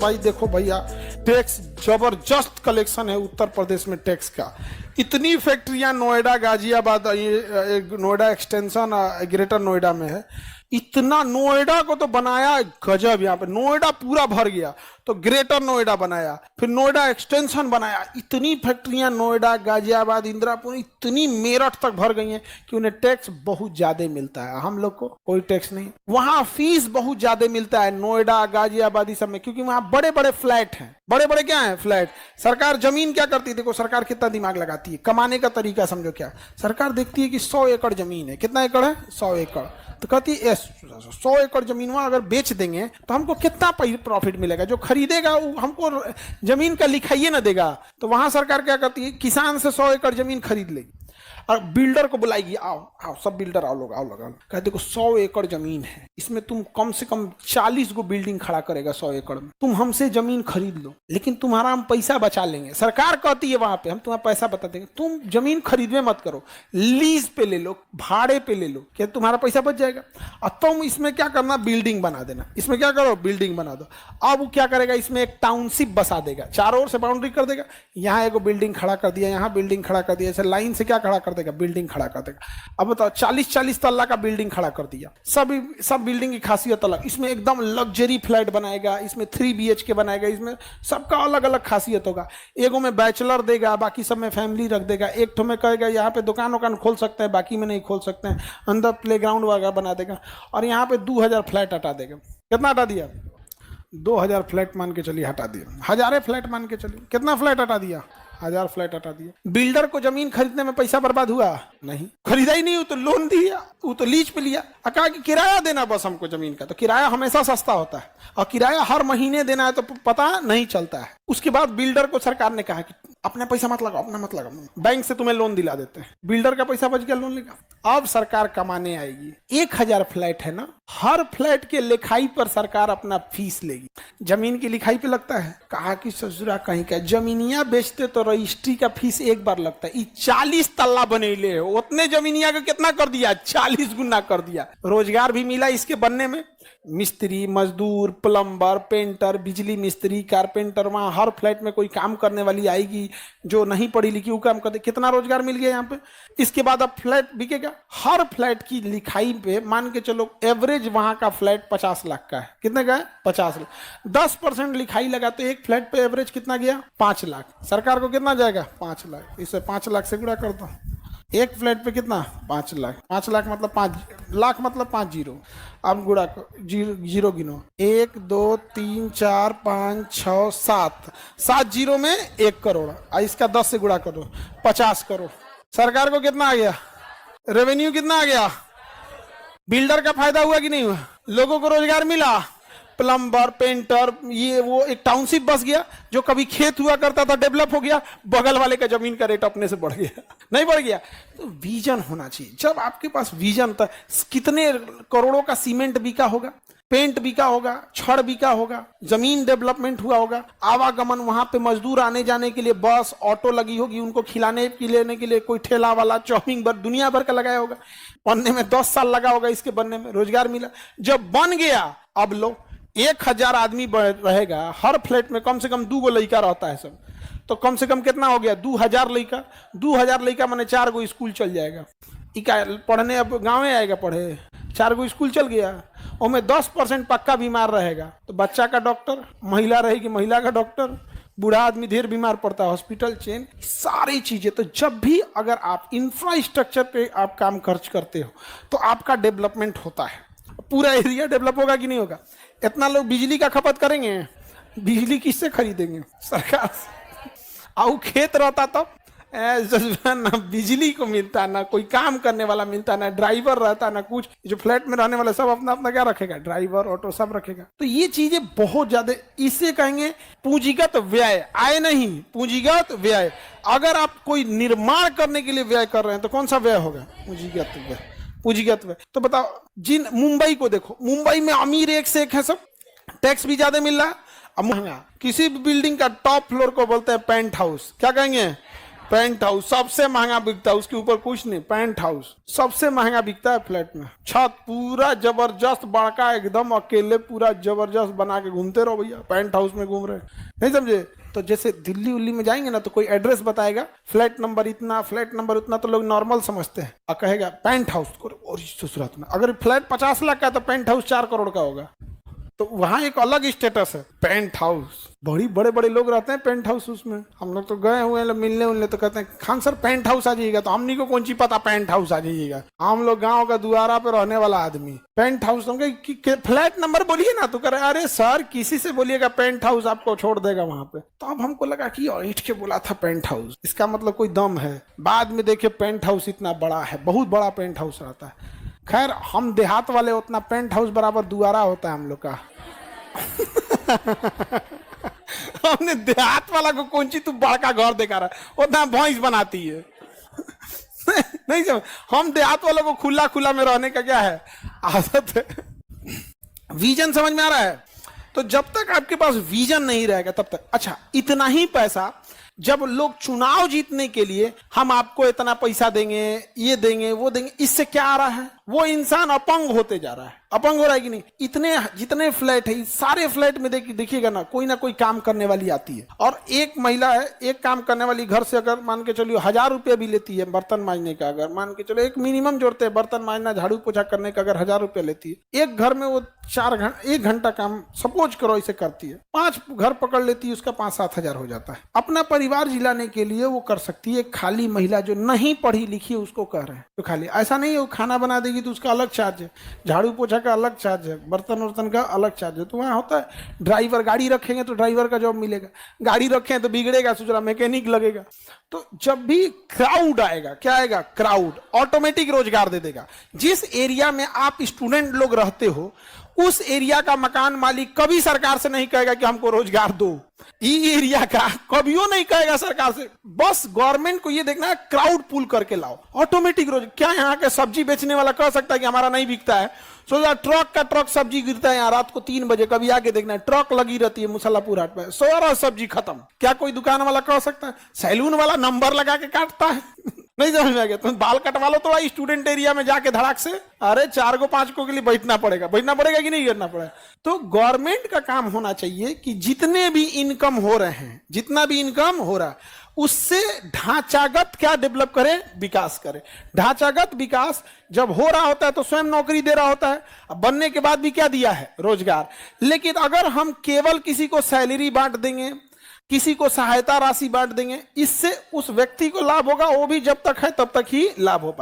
भाई देखो भैया, टैक्स जबरदस्त कलेक्शन है उत्तर प्रदेश में टैक्स का। इतनी फैक्ट्रियां नोएडा, गाजियाबाद, नोएडा एक्सटेंशन ग्रेटर नोएडा में है। इतना नोएडा को तो बनाया गजब, यहाँ पे नोएडा पूरा भर गया तो ग्रेटर नोएडा बनाया, फिर नोएडा एक्सटेंशन बनाया। इतनी फैक्ट्रियां नोएडा, गाजियाबाद, इंदिरापुर, इतनी मेरठ तक भर गई हैं कि उन्हें टैक्स बहुत ज्यादा मिलता है। हम लोग को कोई टैक्स नहीं। वहां फीस बहुत ज्यादा मिलता है नोएडा, गाजियाबाद इस सब में, क्योंकि वहां बड़े बड़े फ्लैट हैं। बड़े बड़े क्या है फ्लैट। सरकार जमीन क्या करती है, देखो सरकार कितना दिमाग लगाती है, कमाने का तरीका समझो क्या। सरकार देखती है कि 100 एकड़ जमीन है, कितना एकड़ है 100 एकड़, तो कहती है 100 एकड़ जमीन वहां अगर बेच देंगे तो हमको कितना प्रॉफिट मिलेगा। जो खरीदेगा वो हमको जमीन का लिखाइए ना देगा। तो वहां सरकार क्या करती है, किसान से 100 एकड़ जमीन खरीद लेगी और बिल्डर को बुलाएगी, आओ आओ सब बिल्डर आओ लोग, आओ लोग। कहते देखो 100 एकड़ जमीन है, इसमें तुम कम से कम 40 गो बिल्डिंग खड़ा करेगा 100 एकड़ में। तुम हमसे जमीन खरीद लो, लेकिन तुम्हारा हम पैसा बचा लेंगे। सरकार कहती है वहां पे हम तुम्हारा पैसा बता देंगे, तुम जमीन खरीदवे मत करो, लीज पे ले लो, भाड़े पे ले लो, क्या तुम्हारा पैसा बच जाएगा। और तुम इसमें क्या करना, बिल्डिंग बना देना। इसमें क्या करो, बिल्डिंग बना दो। अब वो क्या करेगा, इसमें एक टाउनशिप बसा देगा, चारों ओर से बाउंड्री कर देगा। यहाँ एक बिल्डिंग खड़ा कर दिया, यहाँ बिल्डिंग खड़ा कर दिया, ऐसे लाइन से क्या खड़ा कर देगा, बिल्डिंग खड़ा कर देगा। अब बताओ 40-40 तल्ला का बिल्डिंग खड़ा कर दिया। सब बिल्डिंग की खासियत अलग। इसमें एकदम लग्जरी फ्लैट बनाएगा, इसमें 3 BHK बनाएगा, इसमें सबका अलग अलग खासियत होगा। एगो में बैचलर देगा, बाकी सब में फैमिली रख देगा। एक ठो में कहेगा यहाँ पे दुकान वकान खोल सकते हैं, बाकी में नहीं खोल सकते हैं। अंदर प्लेग्राउंड वगैरह बना देगा और यहाँ पे 2000 फ्लैट हटा देगा। कितना हटा दिया, 2000 फ्लैट मान के चलिए हटा दिया, 1000 फ्लैट मान के चलिए। कितना फ्लैट हटा दिया, 1000 फ्लैट हटा दिया। बिल्डर को जमीन खरीदने में पैसा बर्बाद हुआ नहीं, खरीदा ही नहीं, वो तो लोन दिया, वो तो लीज पे लिया। कहा कि किराया देना बस हमको जमीन का, तो किराया हमेशा सस्ता होता है और किराया हर महीने देना है तो पता नहीं चलता है। उसके बाद बिल्डर को सरकार ने कहा कि अपना पैसा मत लगाओ, अपना मत लगाओ, बैंक से तुम्हें लोन दिला देते हैं। बिल्डर का पैसा बच गया, लोन लेगा। अब सरकार कमाने आएगी। 1000 फ्लैट है ना, हर फ्लैट के लिखाई पर सरकार अपना फीस लेगी। जमीन की लिखाई पे लगता है, कहा कि ससुरा कहीं का जमीनिया बेचते तो रजिस्ट्री का फीस एक बार लगता है। 40 तल्ला बनेले हो, उतने जमीनिया का कितना कर दिया, 40 गुना कर दिया। रोजगार भी मिला इसके बनने में। मिस्त्री, मजदूर, प्लम्बर, पेंटर, बिजली मिस्त्री, कारपेंटर, वहां हर फ्लैट में कोई काम करने वाली आएगी जो नहीं पढ़ी लिखी, वो काम कर दे। कितना रोजगार मिल गया यहाँ पे। इसके बाद अब फ्लैट बिकेगा। हर फ्लैट की लिखाई पे मान के चलो एवरेज वहां का फ्लैट 50 लाख का है। कितने का है, 50 लाख। 10% लिखाई लगा तो एक फ्लैट पे एवरेज कितना गया, 5 लाख। सरकार को कितना जाएगा, 5 लाख। इसे 5 लाख से गुणा कर दो। एक फ्लैट पे कितना, 5 लाख। 5 लाख मतलब 5 लाख मतलब 5 जीरो। अब गुणा जीरो गिनो, 1 2 3 4 5 6 7 जीरो में 1 करोड़। इसका 10 से गुणा करो, 50 करोड़। सरकार को कितना आ गया, रेवेन्यू कितना आ गया। बिल्डर का फायदा हुआ कि नहीं हुआ, लोगों को रोजगार मिला। प्लम्बर, पेंटर, ये वो एक टाउनशिप बस गया। जो कभी खेत हुआ करता था डेवलप हो गया, बगल वाले का जमीन का रेट अपने से बढ़ गया, नहीं बढ़ गया। तो विजन होना चाहिए। जब आपके पास विजन था, कितने करोड़ों का सीमेंट बिका होगा, पेंट बिका होगा, छड़ बिका होगा, जमीन डेवलपमेंट हुआ होगा, आवागमन, वहां पे मजदूर आने जाने के लिए बस ऑटो लगी होगी, उनको खिलाने लेने के लिए कोई ठेला वाला, चौमिंग भर, दुनिया भर का लगाया होगा। बनने में 10 साल लगा होगा, इसके बनने में रोजगार मिला। जब बन गया, अब लो 1000 आदमी रहेगा, हर फ्लैट में कम से कम 2 गो लड़का रहता है सब, तो कम से कम कितना हो गया, 2000 लड़का। 2000 लड़का मैंने 4 गो स्कूल चल जाएगा। पढ़ने अब गाँव में आएगा पढ़े, 4 गो स्कूल चल गया। उसमें 10% पक्का बीमार रहेगा तो बच्चा का डॉक्टर, महिला रहेगी महिला का डॉक्टर, बूढ़ा आदमी ढेर बीमार पड़ता है, हॉस्पिटल चेन, सारी चीजें। तो जब भी अगर आप इंफ्रास्ट्रक्चर पे आप काम खर्च करते हो तो आपका डेवलपमेंट होता है। पूरा एरिया डेवलप होगा कि नहीं होगा। इतना लोग बिजली का खपत करेंगे, बिजली किससे खरीदेंगे, सरकार से। आउ खेत रहता तो ना बिजली को मिलता, ना कोई काम करने वाला मिलता, ना ड्राइवर रहता, ना कुछ। जो फ्लैट में रहने वाले सब अपना अपना क्या रखेगा, ड्राइवर, ऑटो सब रखेगा। तो ये चीजें बहुत ज्यादा, इससे कहेंगे पूंजीगत व्यय, आय नहीं, पूंजीगत व्यय। अगर आप कोई निर्माण करने के लिए व्यय कर रहे हैं तो कौन सा व्यय होगा, पूंजीगत व्यय। पूंजीगत व्यय। तो बताओ, जिन मुंबई को देखो, मुंबई में अमीर एक से एक है सब, टैक्स भी ज्यादा मिल रहा है। अब महंगा, किसी भी बिल्डिंग का टॉप फ्लोर को बोलते हैं पेंट हाउस। क्या कहेंगे, पेंट हाउस सबसे महंगा बिकता है, उसके ऊपर कुछ नहीं। पेंट हाउस सबसे महंगा बिकता है फ्लैट में। छत पूरा जबरदस्त बड़का, एकदम अकेले पूरा जबरदस्त बना के घूमते रहो भैया, पेंट हाउस में घूम रहे, नहीं समझे? तो जैसे दिल्ली उल्ली में जाएंगे ना तो कोई एड्रेस बताएगा, फ्लैट नंबर इतना, फ्लैट नंबर उतना, तो लोग नॉर्मल समझते हैं और कहेगा पेंट हाउस। और सूरत में अगर फ्लैट 50 लाख का है तो पेंट हाउस 4 करोड़ का होगा। तो वहां एक अलग स्टेटस है पेंट हाउस। बड़ी बड़े बड़े लोग रहते हैं पेंट हाउस उसमें। हम लोग तो गए हुए हैं मिलने उलने, तो कहते हैं खान सर पेंट हाउस आ जाइएगा, तो हमनी को कौन सी पता पेंट हाउस आ जाइएगा। हम लोग गांव का दुआरा पे रहने वाला आदमी पेंट हाउस, तो फ्लैट नंबर बोलिए ना, तो कह रहे अरे सर किसी से बोलिएगा पेंट हाउस, आपको छोड़ देगा वहां पे। तो अब हमको लगा कि ईट के बोला था पेंट हाउस, इसका मतलब कोई दम है। बाद में देखे पेंट हाउस इतना बड़ा है, बहुत बड़ा पेंट हाउस रहता है। खैर हम देहात वाले, उतना पेंट हाउस बराबर दुआरा होता है हम लोग का। हमने देहात वाला को कौन सी तू बड़का घर देखा रहा, उतना भैंस बनाती है। नहीं समझ, हम देहात वालों को खुला खुला में रहने का क्या है, आदत है। विजन समझ में आ रहा है? तो जब तक आपके पास विजन नहीं रहेगा तब तक। अच्छा, इतना ही पैसा जब लोग चुनाव जीतने के लिए हम आपको इतना पैसा देंगे, ये देंगे, वो देंगे, इससे क्या आ रहा है? वो इंसान अपंग होते जा रहा है। अपंग हो रहा है कि नहीं? इतने जितने फ्लैट है, सारे फ्लैट में देखिएगा ना कोई काम करने वाली आती है। और एक महिला है, एक काम करने वाली घर से अगर मान के चलिए 1000 रुपया भी लेती है बर्तन मांजने का, अगर मान के चलो एक मिनिमम जोड़ते हैं बर्तन मांजना, झाड़ू पोछा करने का, अगर 1000 रुपया लेती है, एक घर में वो 1 घंटा काम सपोज करो इसे करती है, 5 घर पकड़ लेती है, उसका 5-7 हजार हो जाता है। अपना परिवार जिलाने के लिए वो कर सकती है। खाली महिला जो नहीं पढ़ी लिखी है उसको कह रहे हैं, तो खाली ऐसा नहीं है वो खाना बना देगी तो उसका अलग चार्ज है, झाड़ू पोछा का अलग चार्ज है, बर्तन वर्तन का अलग चार्ज है। तो वहाँ होता है ड्राइवर, गाड़ी रखेंगे तो ड्राइवर का जॉब मिलेगा, गाड़ी रखें तो बिगड़ेगा, सोच रहा मैकेनिक लगेगा। तो जब भी क्राउड आएगा, क्या आएगा? क्राउड ऑटोमेटिक रोजगार दे देगा। जिस एरिया में आप स्टूडेंट लोग रहते हो उस एरिया का मकान मालिक कभी सरकार से नहीं कहेगा कि हमको रोजगार दो। ये एरिया का कभियो नहीं कहेगा सरकार से। बस गवर्नमेंट को ये देखना है क्राउड पुल करके लाओ, ऑटोमेटिक रोज। क्या यहाँ के सब्जी बेचने वाला कह सकता है कि हमारा नहीं बिकता है? सोचा ट्रक का ट्रक सब्जी गिरता है यहाँ रात को 3 बजे, कभी आके देखना है ट्रक लगी रहती है मुसल्लापुर हाट पे, सारा सब्जी खत्म। क्या कोई दुकान वाला कह सकता है? सैलून वाला नंबर लगा के काटता है। नहीं समझ में आ गया? तुम बाल कटवा लो तो भाई स्टूडेंट एरिया में जाके धड़ाक से, अरे 4 को 5 को के लिए बैठना पड़ेगा कि नहीं करना पड़ेगा? तो गवर्नमेंट का काम होना चाहिए कि जितने भी इनकम हो रहे हैं, जितना भी इनकम हो रहा है उससे ढांचागत क्या डेवलप करे, विकास करे। ढांचागत विकास जब हो रहा होता है तो स्वयं नौकरी दे रहा होता है, अब बनने के बाद भी क्या दिया है? रोजगार। लेकिन अगर हम केवल किसी को सैलरी बांट देंगे, किसी को सहायता राशि बांट देंगे, इससे उस व्यक्ति को लाभ होगा, वो भी जब तक है तब तक ही लाभ हो पाएगा।